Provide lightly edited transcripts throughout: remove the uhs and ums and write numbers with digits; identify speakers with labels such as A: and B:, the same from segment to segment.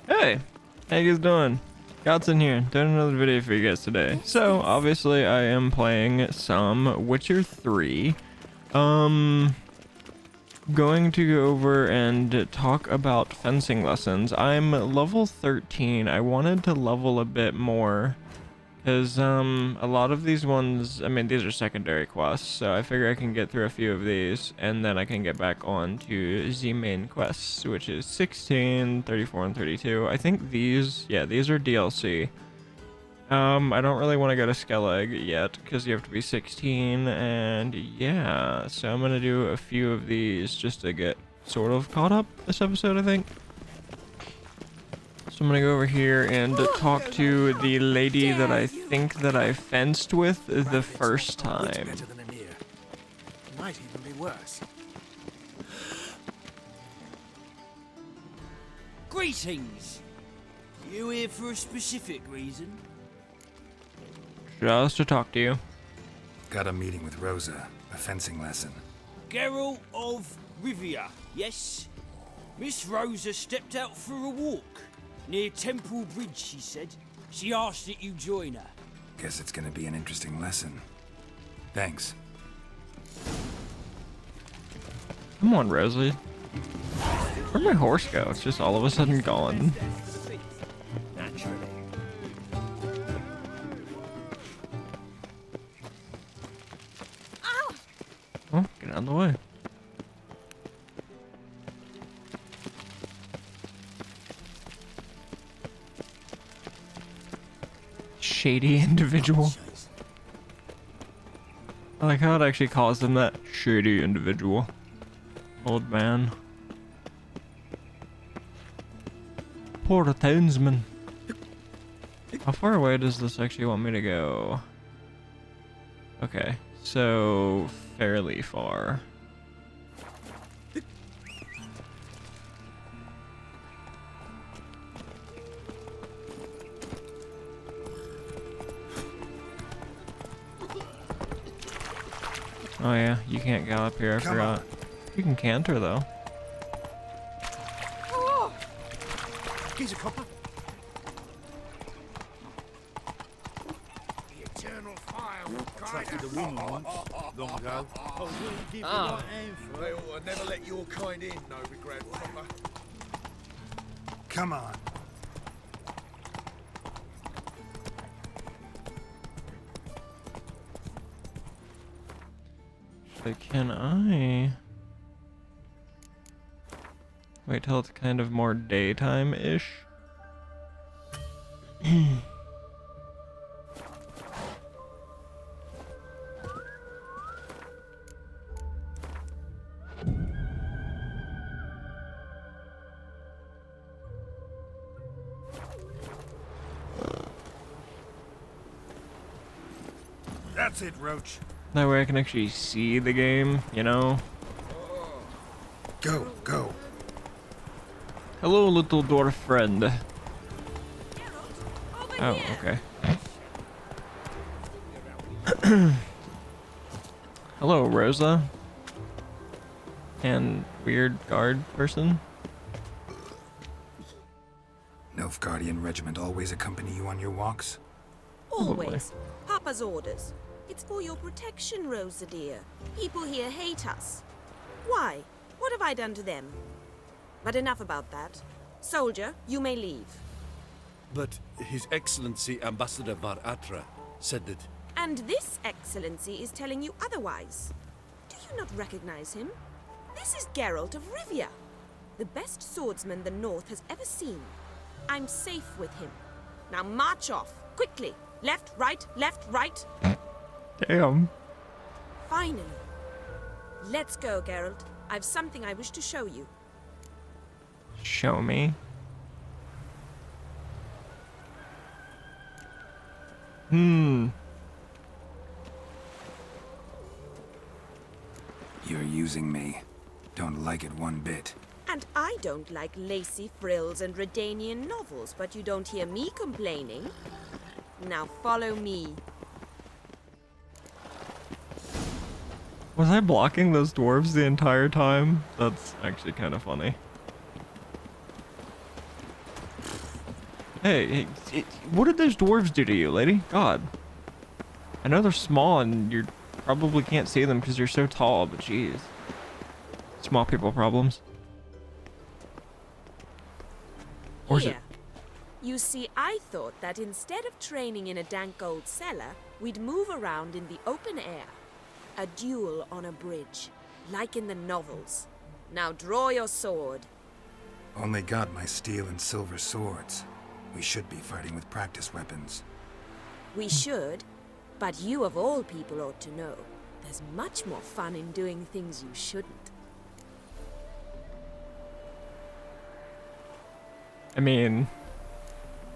A: Hey, how you guys doing? God's in here, doing another video for you guys today. So, obviously, I am playing some Witcher 3. Going to go over and talk about fencing lessons. I'm level 13. I wanted to level a bit more. Because, a lot of these ones, I mean, these are secondary quests, so I figure I can get through a few of these, and then I can get back on to the main quests, which is 16, 34, and 32. I think these, yeah, these are DLC. I don't really want to go to Skellig yet, because you have to be 16, and yeah, so I'm gonna do a few of these just to get sort of caught up this episode, I think. So I'm gonna go over here and talk to the lady that I think that I fenced with the first time.
B: Better than Emir. Might even be worse.
C: Greetings. You here for a specific reason?
A: Just to talk to you.
B: Got a meeting with Rosa, a fencing lesson.
C: Geralt of Rivia, yes? Miss Rosa stepped out for a walk. Near Temple Bridge, she said. She asked that you join her.
B: Guess it's gonna be an interesting lesson. Thanks.
A: Come on, Rosie. Where'd my horse go? It's just all of a sudden gone.
C: Naturally.
A: Oh, get out of the way. Shady individual. I like how it actually calls him that. Shady individual. Old man. Poor townsman. How far away does this actually want me to go? Okay, so fairly far. Oh yeah, you can't gallop here, I forgot. You can canter though.
B: Here's a copper. The eternal fire will guide us.
D: A woman once, long ago. I was willing to give the right hand for it.
E: Well, I never let your kind in, no regret, proper.
B: Come on.
A: But can I wait till it's kind of more daytime-ish?
B: That's it, Roach.
A: That way I can actually see the game, you know?
B: Go, go.
A: Hello, little dwarf friend. Oh, okay. Hello, Rosa. And weird guard person.
B: Nilfgaardian regiment always accompany you on your walks?
F: Always. Papa's orders. It's for your protection, Rosa dear. People here hate us. Why? What have I done to them? But enough about that. Soldier, you may leave.
D: But His Excellency Ambassador Var Atra said that...
F: And this excellency is telling you otherwise. Do you not recognize him? This is Geralt of Rivia, the best swordsman the North has ever seen. I'm safe with him. Now march off, quickly. Left, right, left, right.
A: Damn.
F: Finally. Let's go, Geralt. I've something I wish to show you.
A: Show me.
B: You're using me. Don't like it one bit.
F: And I don't like lacy frills and Redanian novels, but you don't hear me complaining. Now follow me.
A: Was I blocking those dwarves the entire time? That's actually kind of funny. What did those dwarves do to you, lady? God. I know they're small and you probably can't see them because you're so tall, but jeez. Small people problems. Or is it?
F: Here. You see, I thought that instead of training in a dank old cellar, we'd move around in the open air. A duel on a bridge, like in the novels. Now draw your sword.
B: Only got my steel and silver swords. We should be fighting with practice weapons.
F: We should, but you of all people ought to know. There's much more fun in doing things you shouldn't.
A: I mean...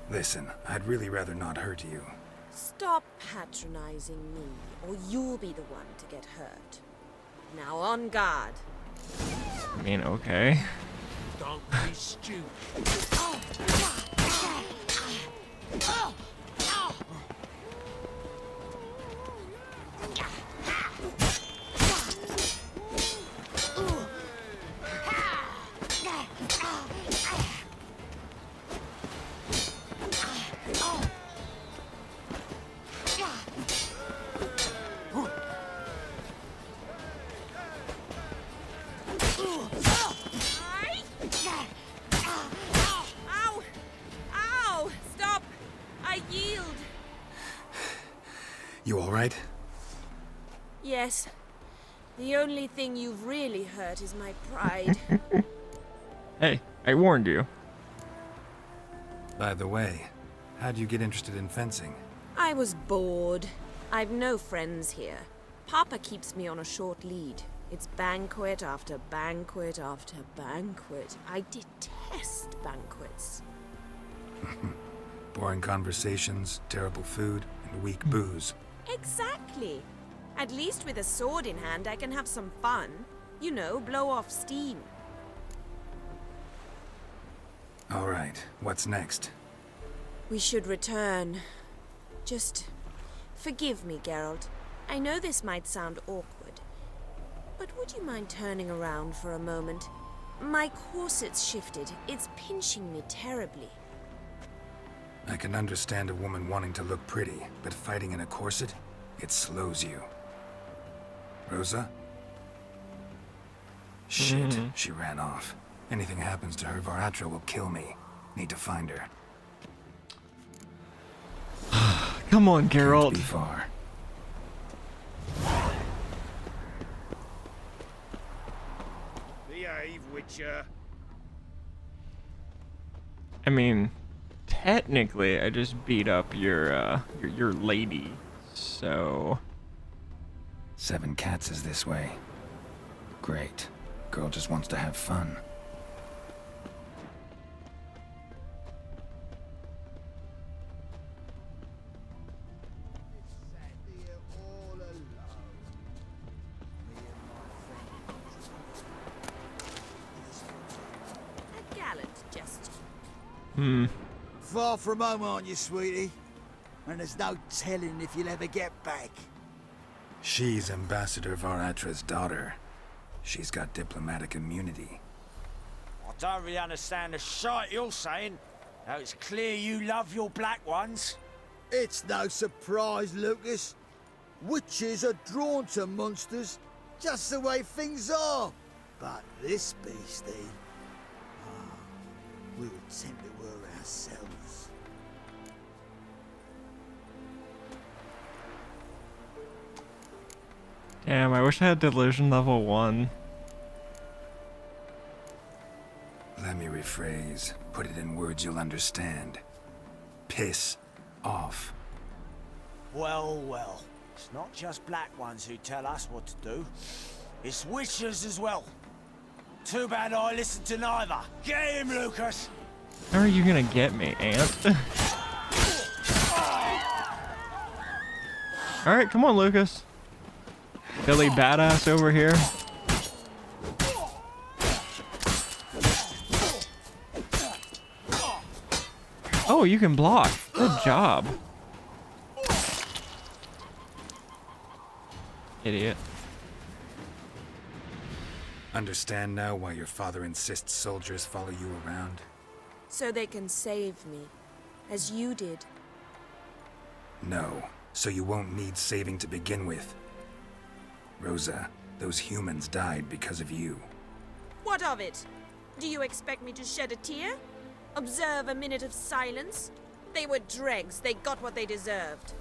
B: Listen, I'd really rather not hurt you.
F: Stop patronizing me, or you'll be the one to get hurt. Now on guard.
A: I mean, okay.
E: Don't be stupid.
F: Ow! Ow! Stop! I yield!
B: You alright?
F: Yes. The only thing you've really hurt is my pride.
A: Hey, I warned you.
B: By the way, how'd you get interested in fencing?
F: I was bored. I've no friends here. Papa keeps me on a short lead. It's banquet after banquet after banquet. I detest banquets.
B: Boring conversations, terrible food, and weak booze.
F: Exactly. At least with a sword in hand, I can have some fun. You know, blow off steam.
B: Alright, what's next?
F: We should return. Just forgive me, Geralt. I know this might sound awkward, but would you mind turning around for a moment? My corset's shifted. It's pinching me terribly.
B: I can understand a woman wanting to look pretty, but fighting in a corset, it slows you. Rosa? Shit, she ran off. Anything happens to her, Varatra will kill me. Need to find her.
A: Come on,
B: Can't
A: Geralt.
B: be far.
E: Behave, Witcher.
A: I mean, technically, I just beat up your lady, so...
B: 7 cats is this way. Great. Girl just wants to have fun.
F: A gallant gesture.
C: Far from home, aren't you, sweetie? And there's no telling if you'll ever get back.
B: She's Ambassador Varatra's daughter. She's got diplomatic immunity.
C: I don't really understand the shite you're saying. Now it's clear you love your black ones.
G: It's no surprise, Lucas. Witches are drawn to monsters, just the way things are. But this beastie, we would tend to her ourselves.
A: Damn, I wish I had delusion level 1.
B: Let me rephrase. Put it in words you'll understand. Piss off.
C: Well, well. It's not just black ones who tell us what to do. It's witches as well. Too bad I listened to neither. Get him, Lucas!
A: How are you gonna get me, Ant? Alright, come on, Lucas. Billy Badass over here. Oh, you can block. Good job. Idiot.
B: Understand now why your father insists soldiers follow you around?
F: So they can save me. As you did.
B: No, so you won't need saving to begin with. Rosa, those humans died because of you.
F: What of it? Do you expect me to shed a tear? Observe a minute of silence? They were dregs. They got what they deserved.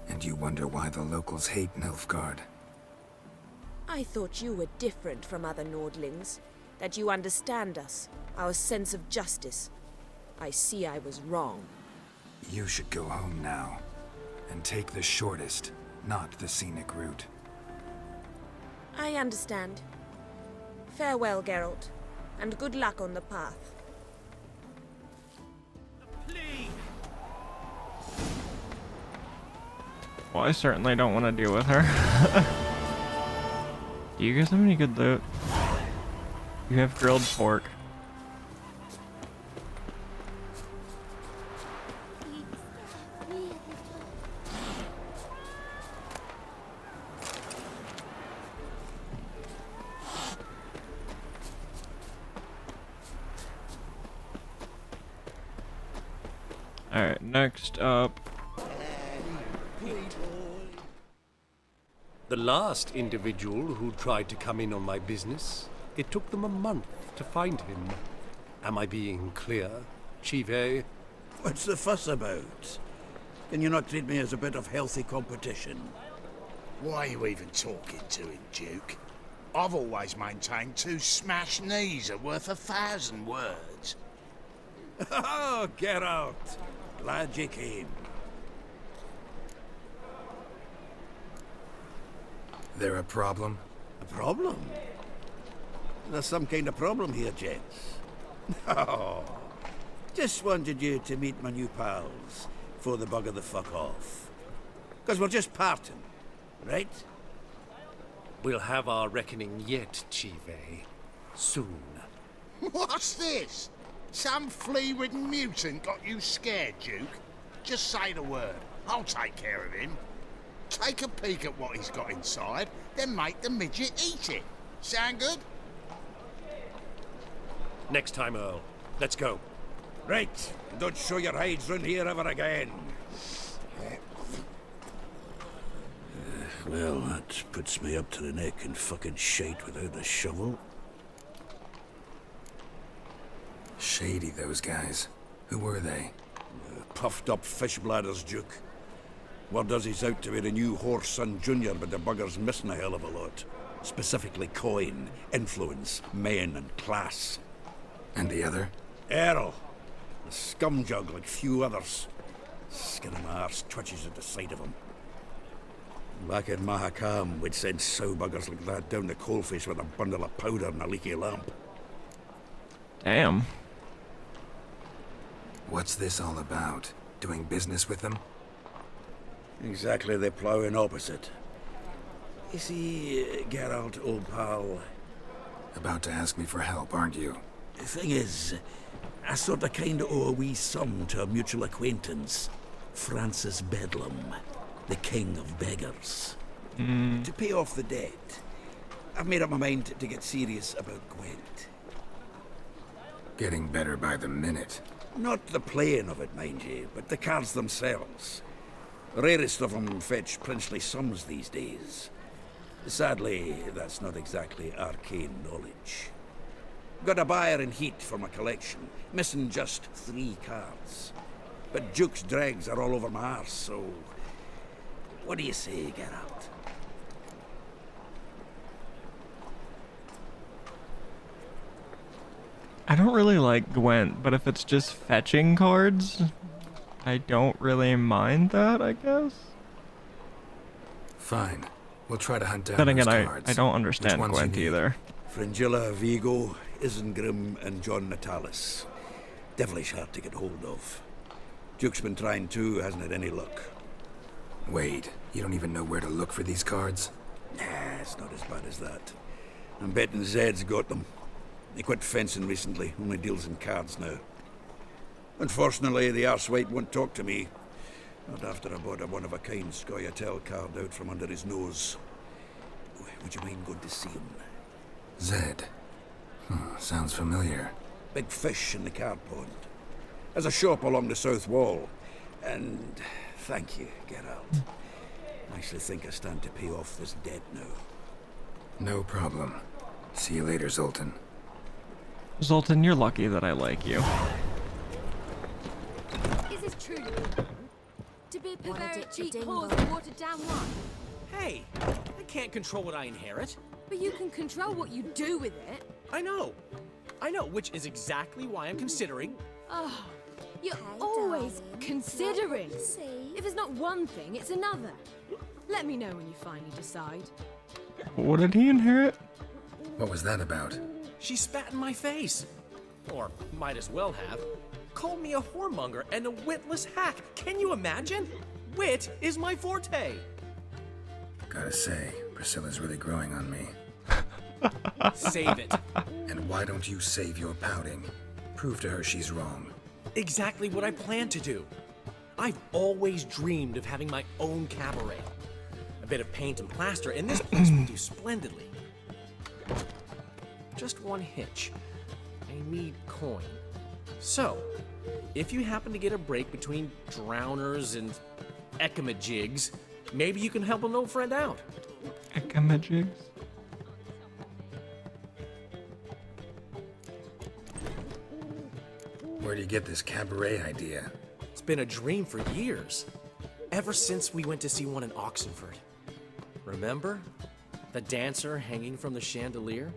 B: And you wonder why the locals hate Nilfgaard.
F: I thought you were different from other Nordlings. That you understand us, our sense of justice. I see I was wrong.
B: You should go home now. And take the shortest, not the scenic route.
F: I understand. Farewell, Geralt. And good luck on the path.
C: Please.
A: Well, I certainly don't want to deal with her. Do you guys have any good loot? You have grilled pork. Alright, next up.
D: The last individual who tried to come in on my business, it took them a month to find him. Am I being clear, Chive?
H: What's the fuss about? Can you not treat me as a bit of healthy competition?
E: Why are you even talking to him, Duke? I've always maintained 2 smashed knees are worth 1,000 words.
H: Oh, Geralt! Glad you came.
B: There a problem?
H: A problem? There's some kind of problem here, gents. Oh, just wanted you to meet my new pals before they bugger the fuck off. Because we're just parting, right?
D: We'll have our reckoning yet, Chive. Soon.
E: What's this? Some flea-ridden mutant got you scared, Duke? Just say the word. I'll take care of him. Take a peek at what he's got inside, then make the midget eat it. Sound good?
D: Next time, Earl. Let's go.
H: Right, and don't show your hides round here ever again. Well, that puts me up to the neck in fucking shite without a shovel.
B: Shady, those guys. Who were they?
H: Puffed up fish bladders, Duke. Word does he's out to be the new Horse Son Jr., but the bugger's missing a hell of a lot. Specifically coin, influence, men, and class.
B: And the other?
H: Errol. A scumjug like few others. Skin of my arse twitches at the sight of him. Back in Mahakam, we'd send sow buggers like that down the coalface with a bundle of powder and a leaky lamp.
A: Damn.
B: What's this all about? Doing business with them?
H: Exactly the ploughing opposite. You see, Geralt, old pal,
B: About to ask me for help, aren't you?
H: the thing is, I sort of kinda owe a wee sum to a mutual acquaintance, Francis Bedlam, the king of beggars. To pay off the debt, I've made up my mind to get serious about Gwent.
B: Getting better by the minute.
H: Not the playing of it, mind you, but the cards themselves. The rarest of them fetch princely sums these days. Sadly, that's not exactly arcane knowledge. Got a buyer in heat for my collection, missing just 3 cards. But Duke's dregs are all over my arse, so... What do you say, Geralt?
A: I don't really like Gwent, but if it's just fetching cards, I don't really mind that, I guess.
B: Fine. We'll try to hunt down
A: Then again,
B: those cards.
A: I don't
B: Which
A: understand
B: ones you
A: Gwent
B: need?
A: either.
H: Fringilla, Vigo, Isengrim, and John Natalis. Devilish hard to get hold of. Duke's been trying too, hasn't had any luck.
B: Wait, you don't even know where to look for these cards?
H: Nah, it's not as bad as that. I'm betting Zed's got them. He quit fencing recently, only deals in cards now. Unfortunately, the arsewipe won't talk to me. Not after I bought a one-of-a-kind Scoia'tael card out from under his nose. Would you mind going to see him?
B: Zed. Sounds familiar.
H: Big fish in the carp pond. There's a shop along the south wall. And thank you, Geralt. I actually think I stand to pay off this debt now.
B: No problem. See you later, Zoltan.
A: Zoltan, you're lucky that I like you.
I: Is this true? To be a very cheap, poor, watered down wine?
J: Hey, I can't control what I inherit.
I: But you can control what you do with it.
J: I know, which is exactly why I'm considering.
I: Oh, you're always considering. If it's not one thing, it's another. Let me know when you finally decide.
A: What did he inherit?
B: What was that about?
J: She spat in my face. Or might as well have. Called me a whoremonger and a witless hack. Can you imagine? Wit is my forte.
B: Gotta say, Priscilla's really growing on me.
J: Save it.
B: And why don't you save your pouting? Prove to her she's wrong.
J: Exactly what I plan to do. I've always dreamed of having my own cabaret. A bit of paint and plaster, and this place would do splendidly. Just one hitch. I need coin. So, if you happen to get a break between drowners and ekamajigs, maybe you can help an old friend out.
A: Ekamajigs?
B: Where do you get this cabaret idea?
J: It's been a dream for years. Ever since we went to see one in Oxenford. Remember? The dancer hanging from the chandelier?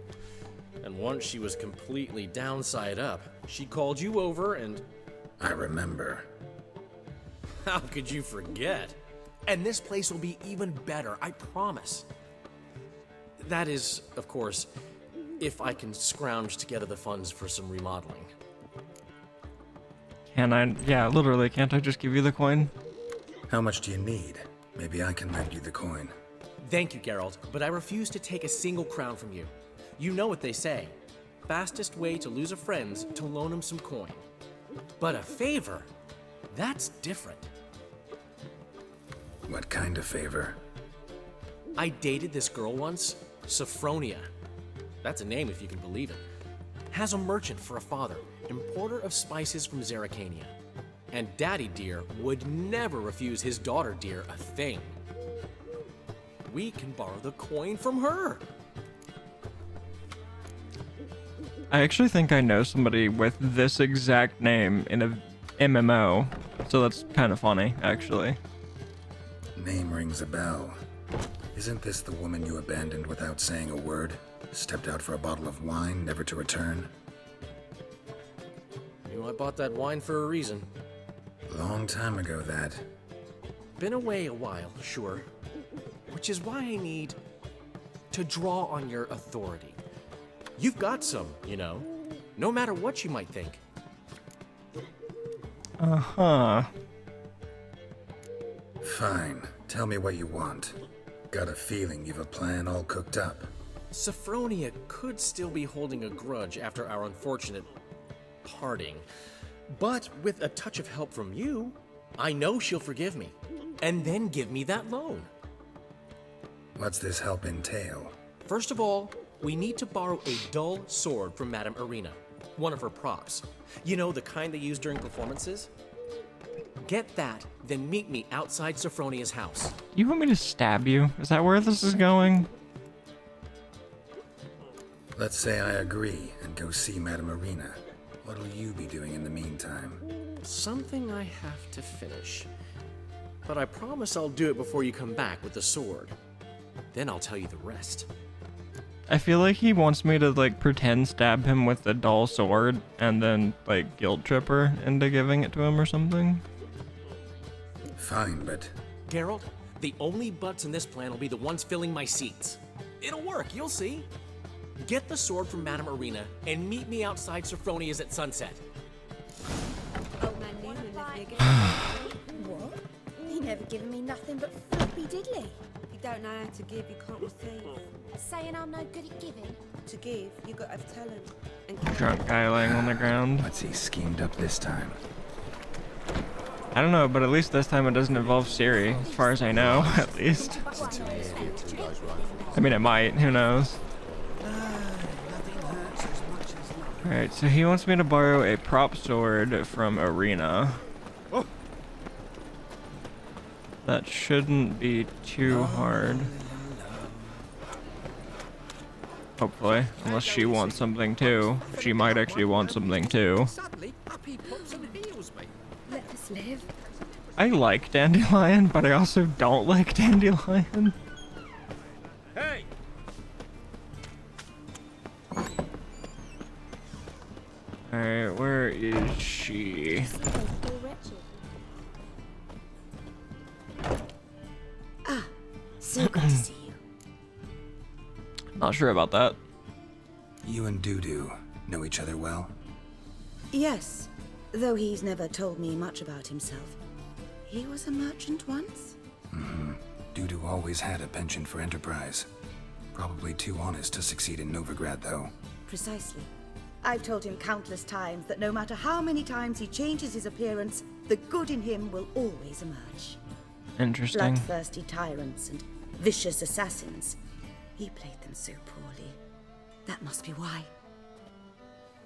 J: And once she was completely downside up, she called you over and...
B: I remember.
J: How could you forget? And this place will be even better, I promise. That is, of course, if I can scrounge together the funds for some remodeling.
A: Can I? Yeah, literally, can't I just give you the coin?
B: How much do you need? Maybe I can lend you the coin.
J: Thank you, Geralt, but I refuse to take a single crown from you. You know what they say. Fastest way to lose a friend's to loan him some coin. But a favor? That's different.
B: What kind of favor?
J: I dated this girl once, Sophronia. That's a name if you can believe it. Has a merchant for a father, importer of spices from Zerrikania. And Daddy Dear would never refuse his daughter Dear a thing. We can borrow the coin from her.
A: I actually think I know somebody with this exact name in a MMO, so that's kind of funny, actually.
B: Name rings a bell. Isn't this the woman you abandoned without saying a word? Stepped out for a bottle of wine, never to return?
J: You know, I bought that wine for a reason.
B: Long time ago, that.
J: Been away a while, sure. Which is why I need to draw on your authority. You've got some, you know, no matter what you might think.
A: Uh-huh.
B: Fine. Tell me what you want. Got a feeling you've a plan all cooked up.
J: Sophronia could still be holding a grudge after our unfortunate parting. But with a touch of help from you, I know she'll forgive me. And then give me that loan.
B: What's this help entail?
J: First of all, we need to borrow a dull sword from Madame Arena. One of her props. You know, the kind they use during performances? Get that, then meet me outside Sophronia's house.
A: You want me to stab you? Is that where this is going?
B: Let's say I agree and go see Madame Arena. What'll you be doing in the meantime?
J: Something I have to finish. But I promise I'll do it before you come back with the sword. Then I'll tell you the rest.
A: I feel like he wants me to, like, pretend stab him with a dull sword and then, like, guilt trip her into giving it to him or something.
B: Fine, but...
J: Geralt, the only butts in this plan will be the ones filling my seats. It'll work, you'll see. Get the sword from Madame Arena and meet me outside Sophronia's at sunset.
F: Old man Newman left me again.
I: What? He never given me nothing but floppy diddly.
F: If you don't know how to give, you can't receive.
I: Saying I'm no good at giving.
F: To give, you got to have talent. And
A: Drunk guy laying on the ground.
B: What's he schemed up this time?
A: I don't know, but at least this time it doesn't involve Siri, as far as I know, at least. I mean, it might, who knows?
E: Nothing hurts as much
A: Alright, so he wants me to borrow a prop sword from Arena. That shouldn't be too hard. Hopefully, unless she wants something too. She might actually want something too.
I: Let us live.
A: I like Dandelion, but I also don't like Dandelion.
C: Hey!
A: Alright, where is she?
F: So good to see you.
A: Not sure about that.
B: You and Dudu know each other well?
K: Yes, though he's never told me much about himself. He was a merchant once?
B: Dudu always had a penchant for enterprise. Probably too honest to succeed in Novigrad, though.
K: Precisely. I've told him countless times that no matter how many times he changes his appearance, the good in him will always emerge.
A: Interesting.
K: Bloodthirsty tyrants and vicious assassins. He played them so poorly. That must be why.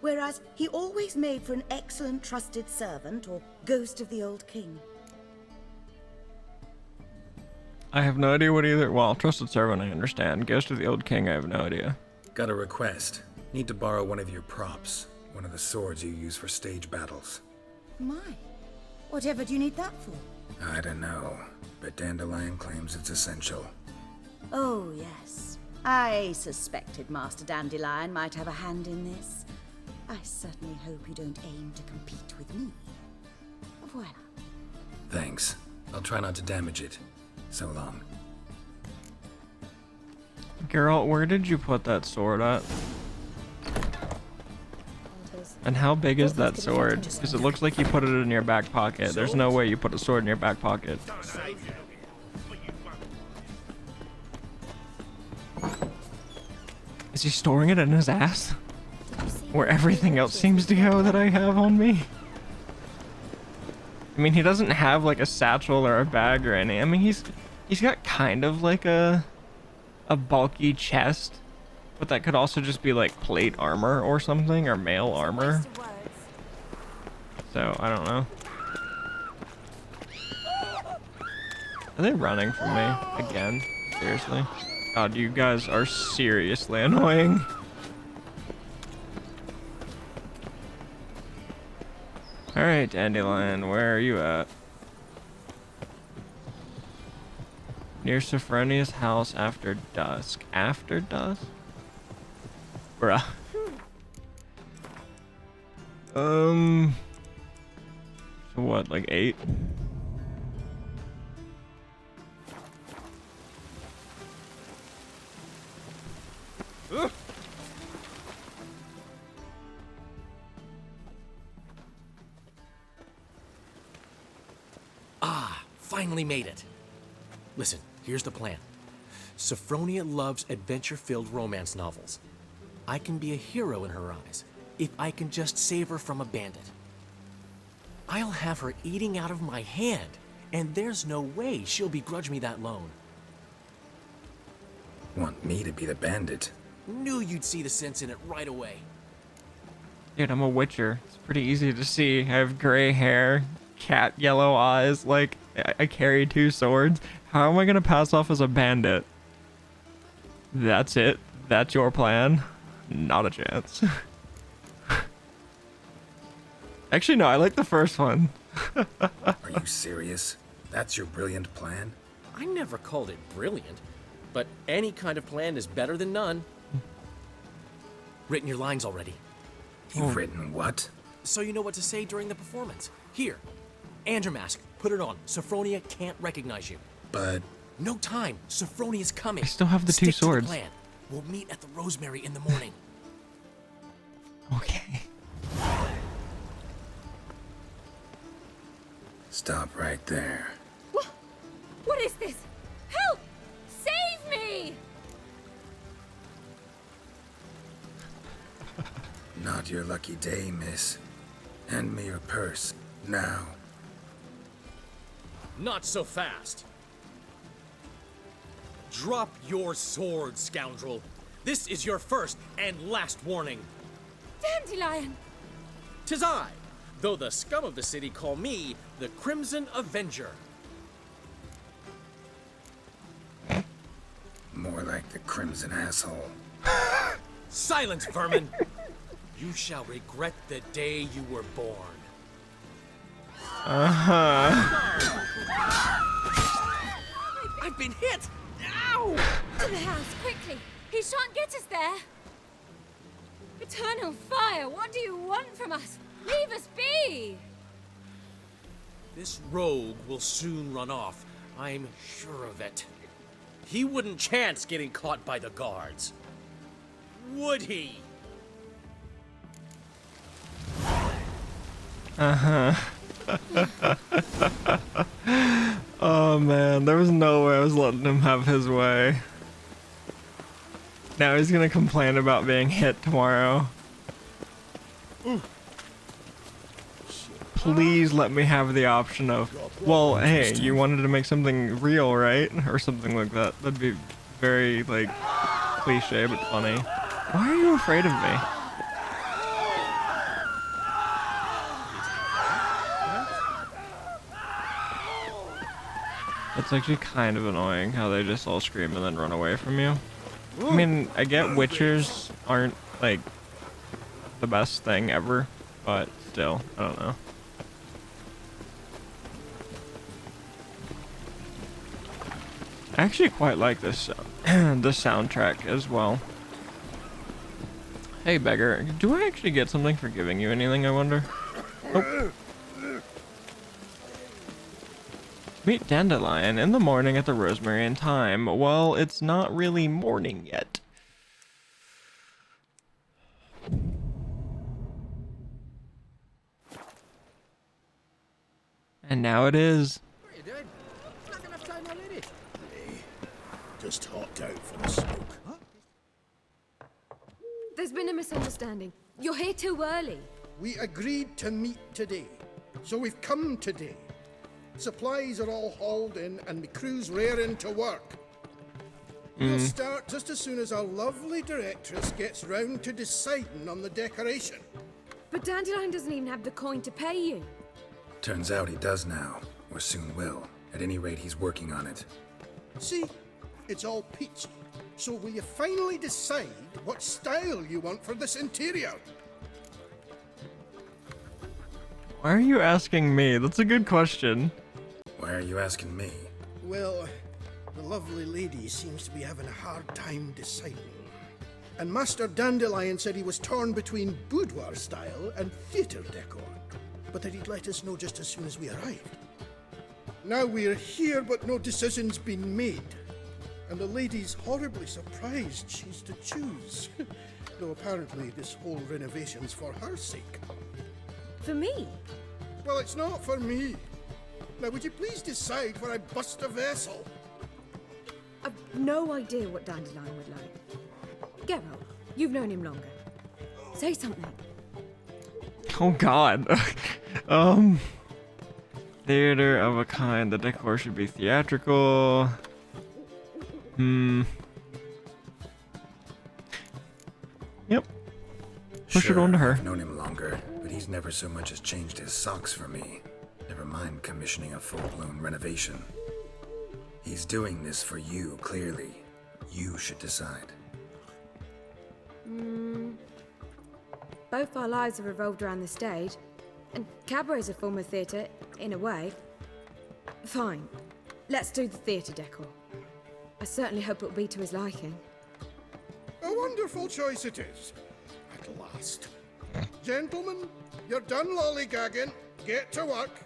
K: Whereas he always made for an excellent trusted servant or ghost of the old king.
A: I have no idea what either. Well, trusted servant, I understand. Ghost of the Old King, I have no idea.
B: Got a request. Need to borrow one of your props. One of the swords you use for stage battles.
K: My, whatever do you need that for?
B: I don't know, but Dandelion claims it's essential.
K: Oh, yes. I suspected Master Dandelion might have a hand in this. I certainly hope you don't aim to compete with me. Voilà.
B: Thanks. I'll try not to damage it. So long.
A: Geralt, where did you put that sword at? And how big is that sword? Because it looks like you put it in your back pocket. There's no way you put a sword in your back pocket. Is he storing it in his ass? Where everything else seems to go that I have on me? I mean, he doesn't have like a satchel or a bag or any. I mean, he's got kind of like a bulky chest, but that could also just be like plate armor or something, or mail armor. So I don't know. Are they running from me again? Seriously? God, you guys are seriously annoying. Alright, Dandelion, where are you at? Near Sophronia's house after dusk. After dusk? Bruh. So what, like 8?
J: Finally made it. Listen, here's the plan. Sophronia loves adventure-filled romance novels. I can be a hero in her eyes if I can just save her from a bandit. I'll have her eating out of my hand, and there's no way she'll begrudge me that loan.
B: Want me to be the bandit?
J: Knew you'd see the sense in it right away.
A: Dude, I'm a witcher. It's pretty easy to see. I have gray hair, cat yellow eyes, like, I carry 2 swords. How am I gonna pass off as a bandit? That's it? That's your plan? Not a chance. Actually, no, I like the first one.
B: Are you serious? That's your brilliant plan?
J: I never called it brilliant, but any kind of plan is better than none. Written your lines already.
B: You've written what?
J: So you know what to say during the performance. Here, and your mask. Put it on. Sophronia can't recognize you.
B: But...
J: No time. Sophronia's coming.
A: I still have the 2
J: Stick
A: swords.
J: To the plan. We'll meet at the Rosemary in the morning.
A: Okay.
B: Stop right there.
I: What is this? Help! Save me!
B: Not your lucky day, miss. Hand me your purse, now.
J: Not so fast. Drop your sword, scoundrel. This is your first and last warning.
I: Dandelion!
J: 'Tis I, though the scum of the city call me the Crimson Avenger.
B: More like the Crimson Asshole.
J: Silence, vermin! You shall regret the day you were born. I've been hit! Ow!
I: To the house, quickly! He shan't get us there! Eternal fire, what do you want from us? Leave us be!
J: This rogue will soon run off. I'm sure of it. He wouldn't chance getting caught by the guards. Would he?
A: Oh man, there was no way I was letting him have his way. Now he's gonna complain about being hit tomorrow. Please let me have the option of, well, hey, you wanted to make something real, right? Or something like that. That'd be very, like, cliche but funny. Why are you afraid of me? It's actually kind of annoying how they just all scream and then run away from you. I mean, I get witchers aren't, like, the best thing ever, but still, I don't know. I actually quite like this the soundtrack as well. Hey beggar, do I actually get something for giving you anything, I wonder? Oh. Meet Dandelion in the morning at the Rosemary and Thyme. Well, it's not really morning yet. And now it is.
E: Just hopped out for the smoke.
I: There's been a misunderstanding. You're here too early.
L: We agreed to meet today, so we've come today. Supplies are all hauled in and the crew's raring to work. We'll start just as soon as our lovely directress gets round to deciding on the decoration.
I: But Dandelion doesn't even have the coin to pay you.
B: Turns out he does now, or soon will. At any rate, he's working on it.
L: See, it's all peachy. So will you finally decide what style you want for this interior?
A: Why are you asking me? That's a good question.
B: Why are you asking me?
L: Well, the lovely lady seems to be having a hard time deciding. And Master Dandelion said he was torn between boudoir style and theatre decor, but that he'd let us know just as soon as we arrived. Now we're here, but no decision's been made. And the lady's horribly surprised she's to choose. Though apparently this whole renovation's for her sake.
F: For me?
L: Well, it's not for me. Now, would you please decide where I bust a vessel?
F: I've no idea what Dandelion would like. Geralt, you've known him longer. Say something.
A: Oh god. Theater of a kind. The decor should be theatrical. Yep. Push it on to her.
B: I've known him longer, but he's never so much as changed his socks for me. Never mind commissioning a full-blown renovation. He's doing this for you, clearly. You should decide.
F: Both our lives have revolved around the stage, and cabaret's a form of theatre, in a way. Fine. Let's do the theatre decor. I certainly hope it'll be to his liking.
L: A wonderful choice it is. At last. Gentlemen, you're done lollygagging. Get to work.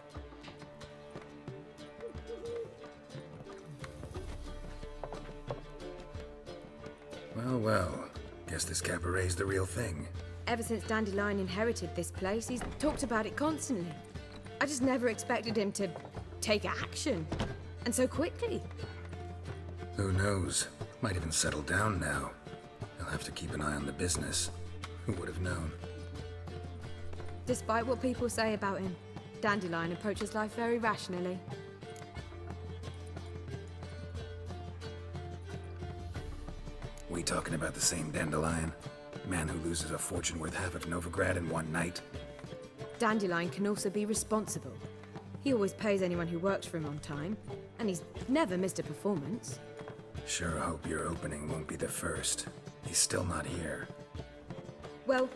B: Well, well. Guess this cabaret's the real thing.
F: Ever since Dandelion inherited this place, he's talked about it constantly. I just never expected him to take action. And so quickly.
B: Who knows? Might even settle down now. He'll have to keep an eye on the business. Who would have known?
F: Despite what people say about him, Dandelion approaches life very rationally.
B: We talking about the same Dandelion? Man who loses a fortune worth half of Novigrad in one night.
I: Dandelion can also be responsible. He always pays anyone who works for him on time, and he's never missed a performance.
B: Sure hope your opening won't be the first. He's still not here.
I: Well,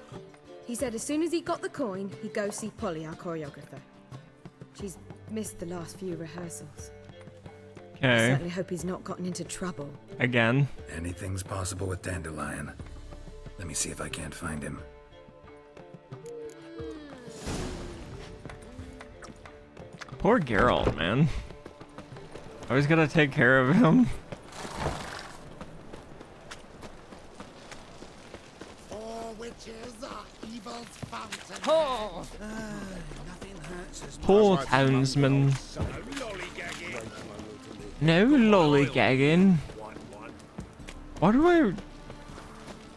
I: he said as soon as he got the coin, he'd go see Polly, our choreographer. She's missed the last few rehearsals. I
A: Okay.
I: certainly hope he's not gotten into trouble.
A: Again.
B: Anything's possible with Dandelion. Let me see if I can't find him.
A: Poor Geralt, man. Always gotta take care of him.
E: All witches are evil's fountain.
C: Oh!
E: Nothing hurts as
A: Poor townsman. No lollygagging. Why do I...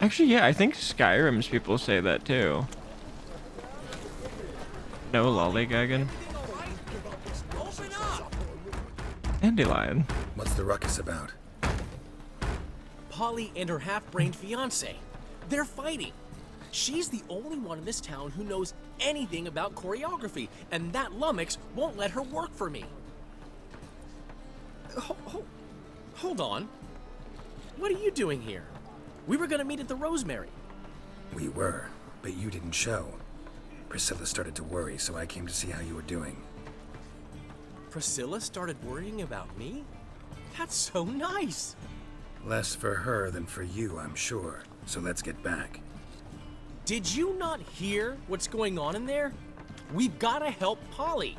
A: Actually, yeah, I think Skyrim's people say that too. No lollygagging. Dandelion.
B: What's the ruckus about?
J: Polly and her half-brained fiancé. They're fighting. She's the only one in this town who knows anything about choreography, and that lummox won't let her work for me. Hold on. What are you doing here? We were gonna meet at the Rosemary.
B: We were, but you didn't show. Priscilla started to worry, so I came to see how you were doing.
J: Priscilla started worrying about me? That's so nice.
B: Less for her than for you, I'm sure. So let's get back.
J: Did you not hear what's going on in there? We've gotta help Polly.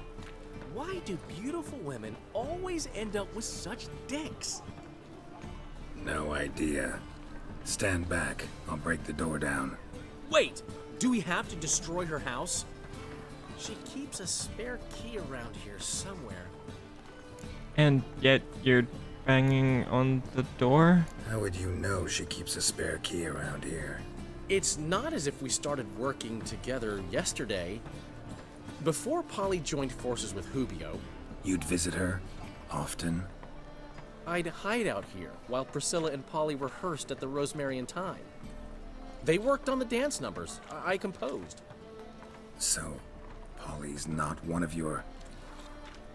J: Why do beautiful women always end up with such dicks?
B: No idea. Stand back. I'll break the door down.
J: Wait, do we have to destroy her house? She keeps a spare key around here somewhere.
A: And yet you're banging on the door?
B: How would you know she keeps a spare key around here?
J: It's not as if we started working together yesterday. Before Polly joined forces with Hubio,
B: You'd visit her? Often?
J: I'd hide out here while Priscilla and Polly rehearsed at the Rosemary in Time. They worked on the dance numbers. I composed.
B: So, Polly's not one of your...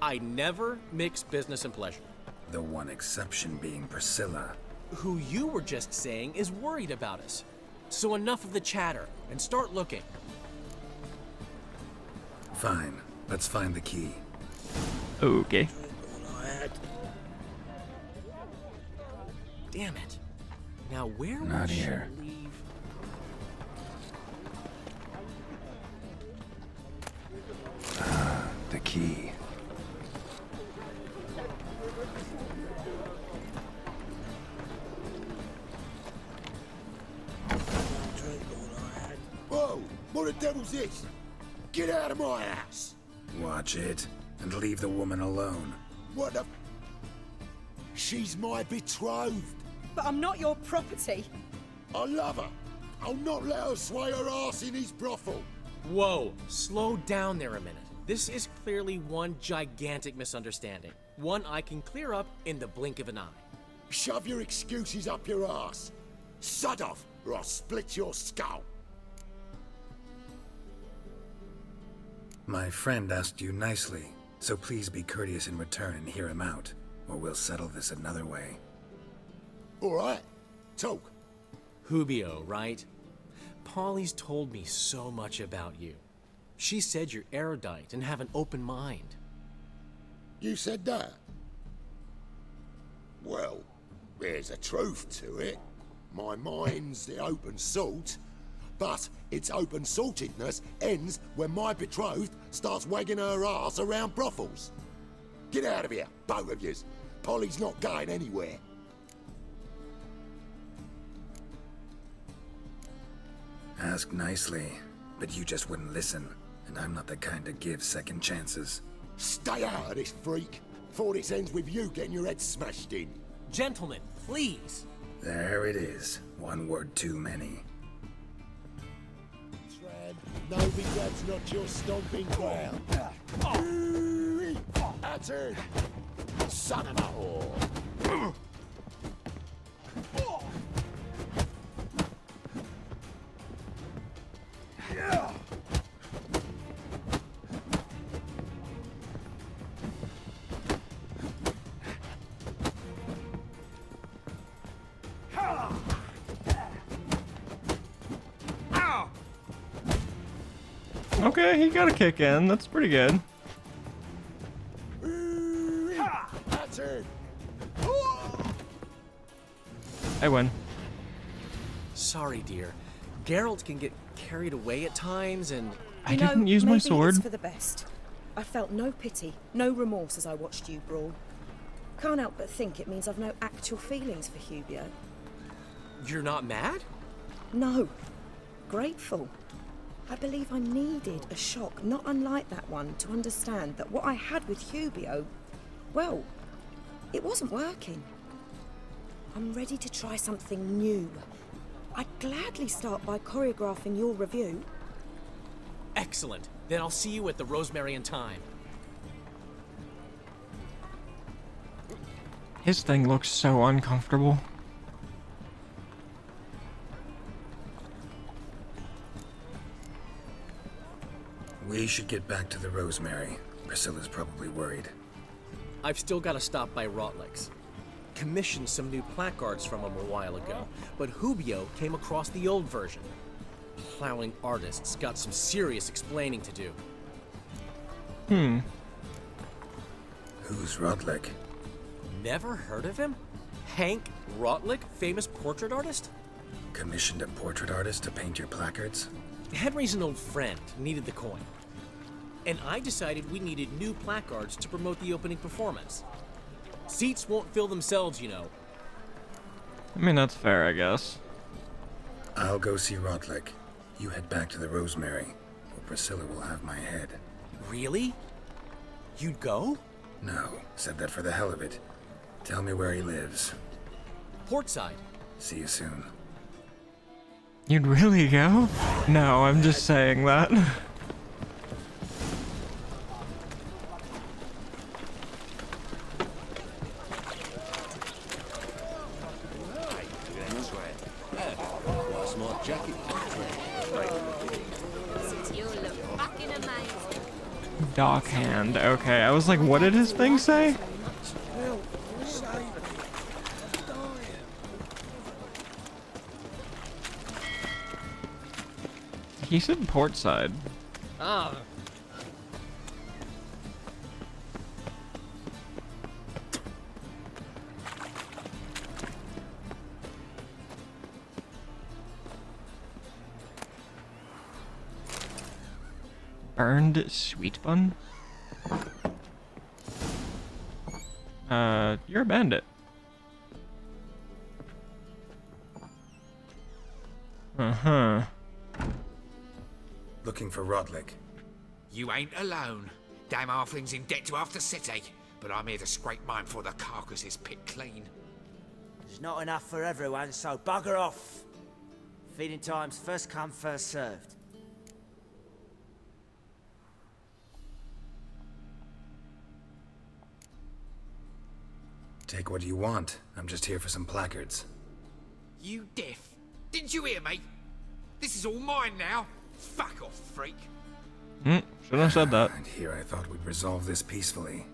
J: I never mix business and pleasure.
B: The one exception being Priscilla.
J: Who you were just saying is worried about us. So enough of the chatter and start looking.
B: Fine. Let's find the key.
A: Okay.
J: Damn it. Now where
B: Not
J: would she
B: here.
J: leave?
B: The key.
E: Whoa! What the devil's this? Get out of my house!
B: Watch it, and leave the woman alone.
E: What the... She's my betrothed.
M: But I'm not your property.
E: I love her. I'll not let her sway her ass in his brothel.
J: Whoa, slow down there a minute. This is clearly one gigantic misunderstanding. One I can clear up in the blink of an eye.
E: Shove your excuses up your ass. Sod off, or I'll split your skull.
B: My friend asked you nicely, so please be courteous in return and hear him out, or we'll settle this another way.
E: All right, talk.
J: Hubio, right? Polly's told me so much about you. She said you're erudite and have an open mind.
E: You said that? Well, there's a truth to it. My mind's the open salt, but its open saltedness ends when my betrothed starts wagging her ass around brothels. Get out of here, both of yous. Polly's not going anywhere.
B: Ask nicely, but you just wouldn't listen, and I'm not the kind to give second chances.
E: Stay out of this, freak, before this ends with you getting your head smashed in.
J: Gentlemen, please.
B: There it is. One word too many.
E: Novigrad's not your stomping ground. That's it. Son of a whore.
A: Okay, he got a kick in. That's pretty good.
E: That's it.
A: I win.
J: Sorry, dear. Geralt can get carried away at times, and
A: I didn't use my
F: maybe
A: sword.
F: It's for the best. I felt no pity, no remorse as I watched you brawl. Can't help but think it means I've no actual feelings for Hubio.
J: you're not mad?
F: No. Grateful. I believe I needed a shock not unlike that one to understand that what I had with Hubio, well, it wasn't working. I'm ready to try something new. I'd gladly start by choreographing your review.
J: Excellent. Then I'll see you at the Rosemary and Thyme.
A: His thing looks so uncomfortable.
B: We should get back to the Rosemary. Priscilla's probably worried.
J: I've still got to stop by Rotlick's. Commissioned some new placards from him a while ago, but Hubio came across the old version. Plowing artists got some serious explaining to do.
B: Who's Rodlick?
J: Never heard of him? Hank Rotlick, famous portrait artist?
B: Commissioned a portrait artist to paint your placards?
J: Henry's an old friend, needed the coin. And I decided we needed new placards to promote the opening performance. Seats won't fill themselves, you know.
A: I mean, that's fair, I guess.
B: I'll go see Rodlick. You head back to the Rosemary, or Priscilla will have my head.
J: Really? You'd go?
B: No, said that for the hell of it. Tell me where he lives.
J: Portside.
B: See you soon.
A: You'd really go? No, I'm just saying that. Dockhand. Okay, I was like, what did his thing say? He said portside.
J: Ah.
A: Burned sweet bun? You're a bandit. Uh-huh.
B: Looking for Rodlick.
N: You ain't alone. Damn halfling's in debt to half the city, but I'm here to scrape mine before the carcass is picked clean.
C: There's not enough for everyone, so bugger off. Feeding time's first come, first served.
B: Take what you want. I'm just here for some placards.
N: You deaf? Didn't you hear me? This is all mine now. Fuck off, freak.
A: Shouldn't have said that.
B: And here I thought we'd resolve this peacefully.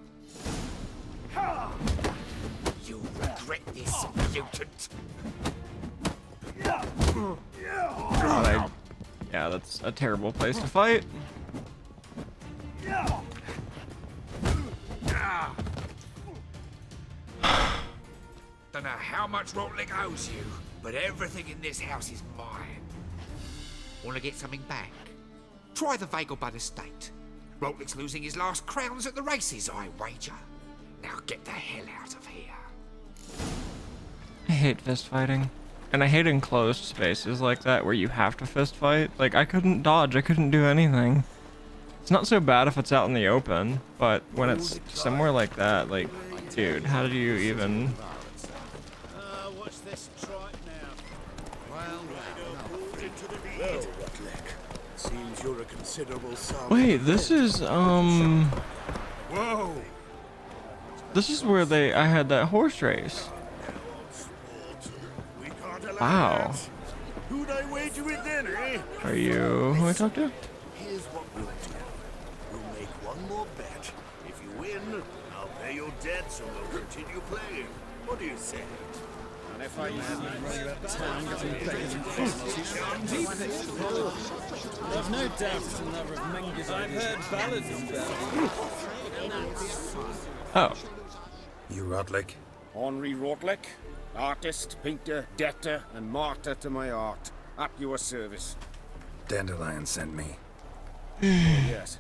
N: You'll regret this, mutant.
A: God, yeah, that's a terrible place to fight.
N: Don't know how much Rotlick owes you, but everything in this house is mine. Want to get something back? Try the Vagelbud estate. Rotlick's losing his last crowns at the races, I wager. Now get the hell out of here.
A: I hate fist fighting. And I hate enclosed spaces like that where you have to fist fight. Like, I couldn't dodge, I couldn't do anything. It's not so bad if it's out in the open, but when it's somewhere like that, like, dude, how do you even...
E: What's this trot now?
L: Well, Rotlick. Seems you're a considerable sum.
A: Wait, this is,
E: Whoa!
A: This is where I had that horse race.
E: We can't allow
A: Wow.
E: that. Who'd I wager with then, eh?
A: Are you who I talked to?
E: Here's what we'll do. We'll make one more bet. If you win, I'll pay your debts and we'll continue playing. What do you say?
O: if I hadn't running about town getting beggars and prostitutes. I've no doubt it's another of Menge's. I've heard ballads about it.
A: Oh.
B: You Rotlick?
P: Henri Rotlick, artist, painter, debtor, and martyr to my art. At your service.
B: Dandelion sent me.
P: Yes.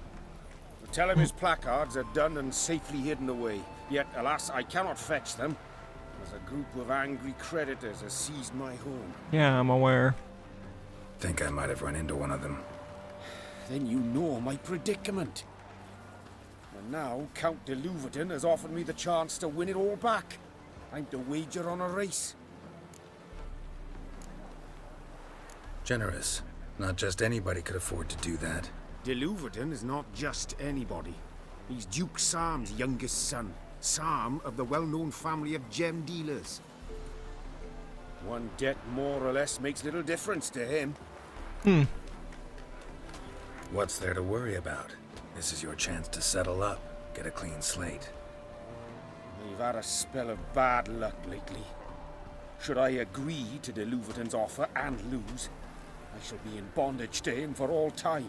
P: Tell him his placards are done and safely hidden away. Yet, alas, I cannot fetch them, as a group of angry creditors has seized my home.
A: Yeah, I'm aware.
B: Think I might have run into one of them.
P: Then you know my predicament. And now Count de Louverton has offered me the chance to win it all back. I'm to wager on a race.
B: Generous. Not just anybody could afford to do that.
P: De Louverton is not just anybody. He's Duke Sam's youngest son. Sam of the well-known family of gem dealers. One debt more or less makes little difference to him.
B: What's there to worry about? This is your chance to settle up, get a clean slate.
P: We've had a spell of bad luck lately. Should I agree to de Louverton's offer and lose, I shall be in bondage to him for all time.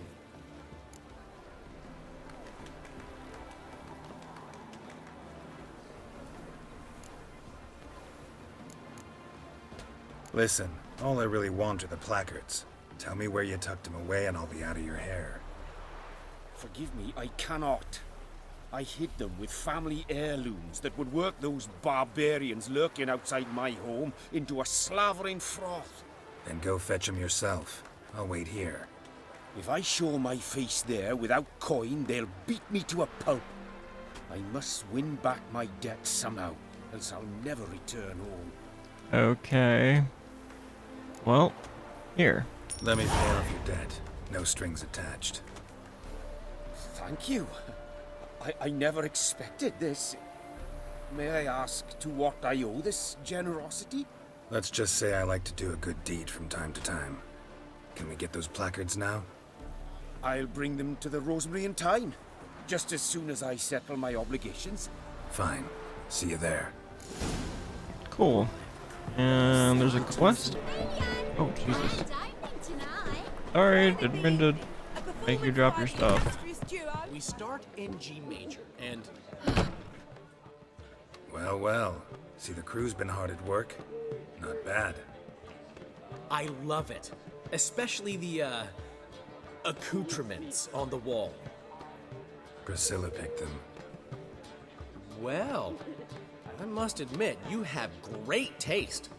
B: Listen, all I really want are the placards. Tell me where you tucked them away and I'll be out of your hair.
P: Forgive me, I cannot. I hid them with family heirlooms that would work those barbarians lurking outside my home into a slavering froth.
B: Then go fetch them yourself. I'll wait here.
P: If I show my face there without coin, they'll beat me to a pulp. I must win back my debt somehow, else I'll never return home.
A: Okay. Well, here.
B: Let me pay off your debt. No strings attached.
P: Thank you. I never expected this. May I ask to what I owe this generosity?
B: Let's just say I like to do a good deed from time to time. Can we get those placards now?
P: I'll bring them to the Rosemary in time, just as soon as I settle my obligations.
B: Fine. See you there.
A: Cool. And there's a quest. Oh, Jesus. Sorry, didn't mean to make you drop your stuff.
J: We start in G major, and...
B: Well, well. See, the crew's been hard at work. Not bad.
J: I love it. Especially the, accoutrements on the wall.
B: Priscilla picked them.
J: Well, I must admit, you have great taste.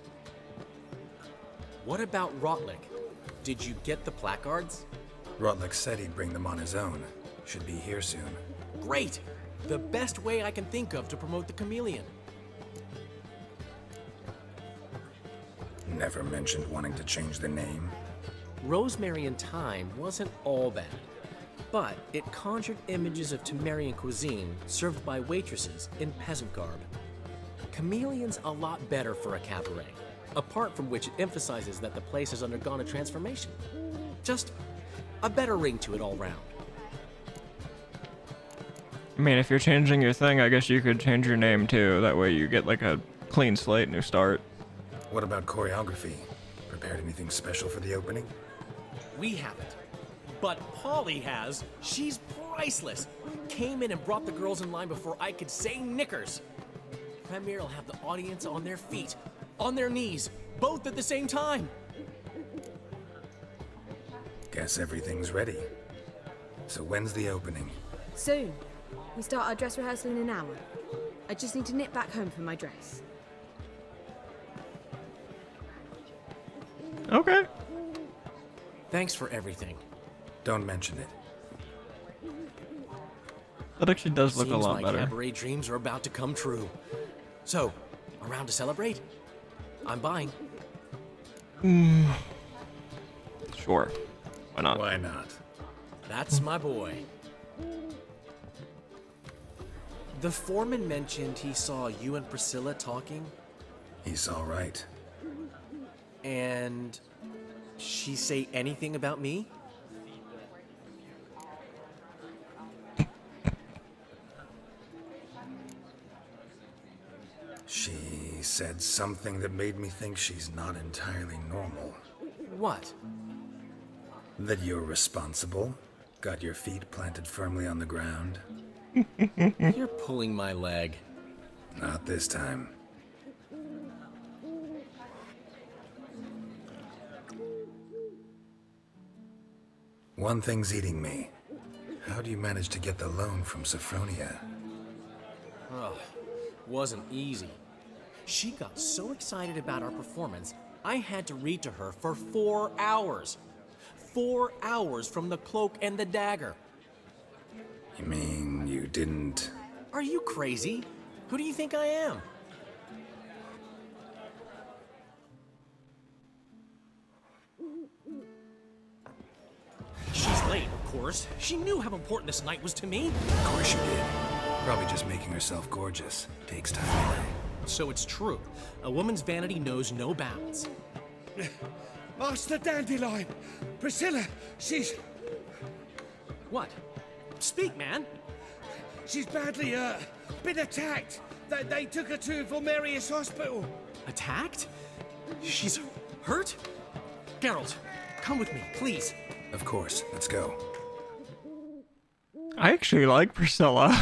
J: What about Rotlick? Did you get the placards?
B: Rotlick said he'd bring them on his own. Should be here soon.
J: Great! The best way I can think of to promote the chameleon.
B: Never mentioned wanting to change the name.
J: Rosemary in Time wasn't all bad, but it conjured images of Temerian cuisine served by waitresses in peasant garb. Chameleon's a lot better for a cabaret, apart from which it emphasizes that the place has undergone a transformation. Just a better ring to it all round.
A: I mean, if you're changing your thing, I guess you could change your name too. That way you get like a clean slate, new start.
B: What about choreography? Prepared anything special for the opening?
J: We haven't. But Polly has. She's priceless. Came in and brought the girls in line before I could say knickers. Premier will have the audience on their feet, on their knees, both at the same time.
B: Guess everything's ready. So when's the opening?
I: Soon. We start our dress rehearsal in an hour. I just need to nip back home for my dress.
A: Okay.
J: Thanks for everything.
B: Don't mention it.
A: That actually does look a lot better.
J: My cabaret dreams are about to come true. So, around to celebrate? I'm buying.
A: Sure. Why not?
B: Why not?
J: That's my boy. The foreman mentioned he saw you and Priscilla talking.
B: He's all right.
J: And she say anything about me?
B: She said something that made me think she's not entirely normal.
J: What?
B: That you're responsible, got your feet planted firmly on the ground.
J: You're pulling my leg.
B: Not this time. One thing's eating me. How do you manage to get the loan from Sophronia?
J: Oh, wasn't easy. She got so excited about our performance, I had to read to her for 4 hours. 4 hours from the Cloak and the Dagger.
B: You mean you didn't...
J: Are you crazy? Who do you think I am? She's late, of course. She knew how important this night was to me.
B: Of course you did. Probably just making herself gorgeous. Takes time anyway.
J: So it's true. A woman's vanity knows no bounds.
Q: Master Dandelion! Priscilla, she's...
J: What? Speak, man.
Q: She's badly, been attacked. They took her to Vulmerius Hospital.
J: Attacked? She's hurt? Geralt, come with me, please.
B: Of course, let's go.
A: I actually like Priscilla.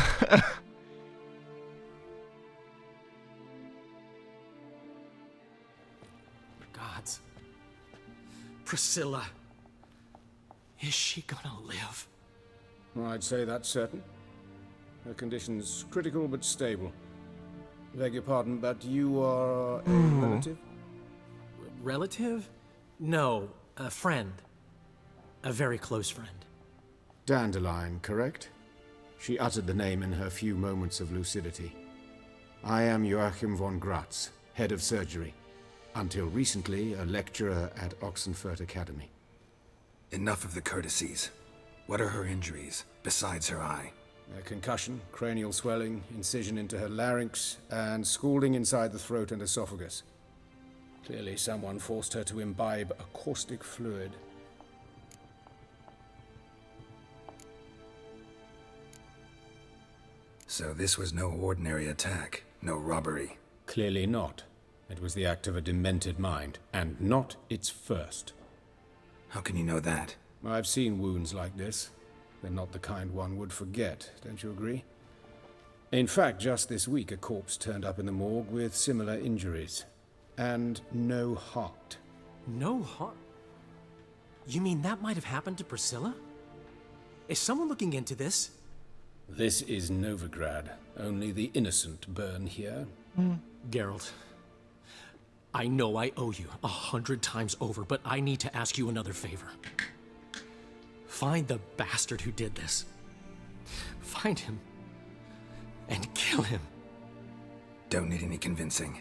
J: Gods. Priscilla. Is she gonna live?
P: I'd say that's certain. Her condition's critical but stable. Beg your pardon, but you are a relative?
J: Relative? No, a friend. A very close friend.
P: Dandelion, correct? She uttered the name in her few moments of lucidity. I am Joachim von Gratz, head of surgery. Until recently, a lecturer at Oxenfurt Academy.
B: Enough of the courtesies. What are her injuries, besides her eye?
P: A concussion, cranial swelling, incision into her larynx, and scalding inside the throat and esophagus. Clearly someone forced her to imbibe a caustic fluid.
B: So this was no ordinary attack, no robbery.
P: Clearly not. It was the act of a demented mind, and not its first.
B: How can you know that?
P: I've seen wounds like this. They're not the kind one would forget, don't you agree? In fact, just this week a corpse turned up in the morgue with similar injuries. And no heart.
J: No heart? You mean that might have happened to Priscilla? Is someone looking into this?
P: This is Novigrad. Only the innocent burn here.
J: Geralt, I know I owe you 100 times over, but I need to ask you another favor. Find the bastard who did this. Find him and kill him.
B: Don't need any convincing.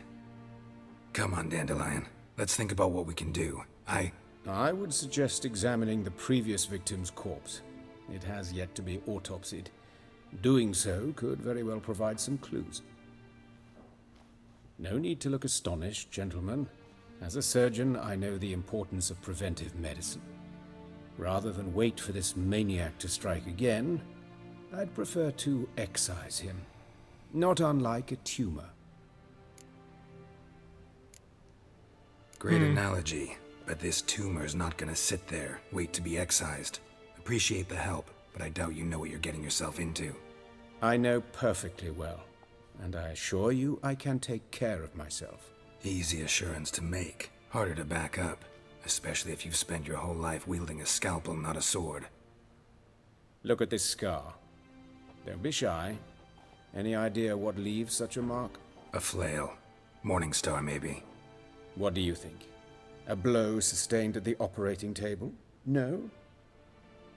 B: Come on, Dandelion. Let's think about what we can do.
P: I would suggest examining the previous victim's corpse. It has yet to be autopsied. Doing so could very well provide some clues. No need to look astonished, gentlemen. As a surgeon, I know the importance of preventive medicine. Rather than wait for this maniac to strike again, I'd prefer to excise him. Not unlike a tumor.
B: Great analogy, but this tumor's not gonna sit there, wait to be excised. Appreciate the help, but I doubt you know what you're getting yourself into.
P: I know perfectly well, and I assure you I can take care of myself.
B: Easy assurance to make, harder to back up, especially if you've spent your whole life wielding a scalpel, not a sword.
P: Look at this scar. Don't be shy. Any idea what leaves such a mark?
B: A flail. Morning star, maybe.
P: What do you think? A blow sustained at the operating table? No?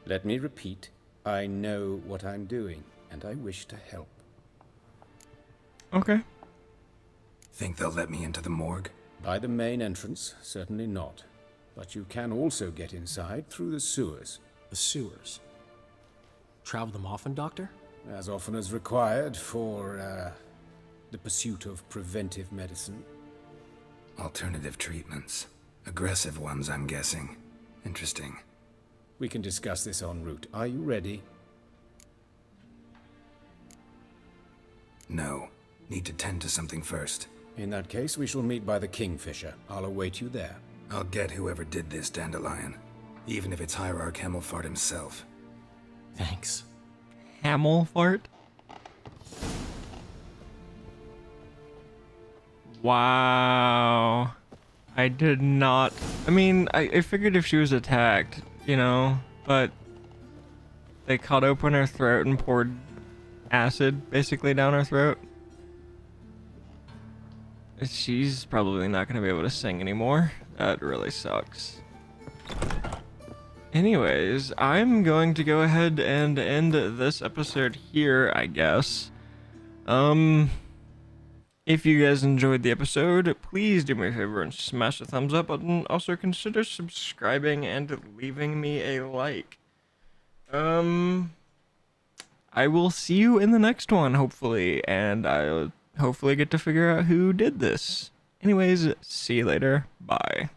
P: Let me repeat. I know what I'm doing, and I wish to help.
A: Okay.
B: Think they'll let me into the morgue?
P: By the main entrance, certainly not. But you can also get inside through the sewers.
J: The sewers? Travel them often, Doctor?
P: As often as required for, the pursuit of preventive medicine.
B: Alternative treatments. Aggressive ones, I'm guessing. Interesting.
P: We can discuss this en route. Are you ready?
B: No. Need to tend to something first.
P: In that case, we shall meet by the Kingfisher. I'll await you there.
B: I'll get whoever did this, Dandelion. Even if it's Hierarch Hamilfart himself.
J: Thanks.
A: Hamilfart? Wow. I did not... I mean, I figured if she was attacked, you know, but they cut open her throat and poured acid basically down her throat. She's probably not going to be able to sing anymore. That really sucks. Anyways, I'm going to go ahead and end this episode here, I guess. If you guys enjoyed the episode, please do me a favor and smash the thumbs up button. Also consider subscribing and leaving me a like. I will see you in the next one, hopefully, and I'll hopefully get to figure out who did this. Anyways, see you later. Bye.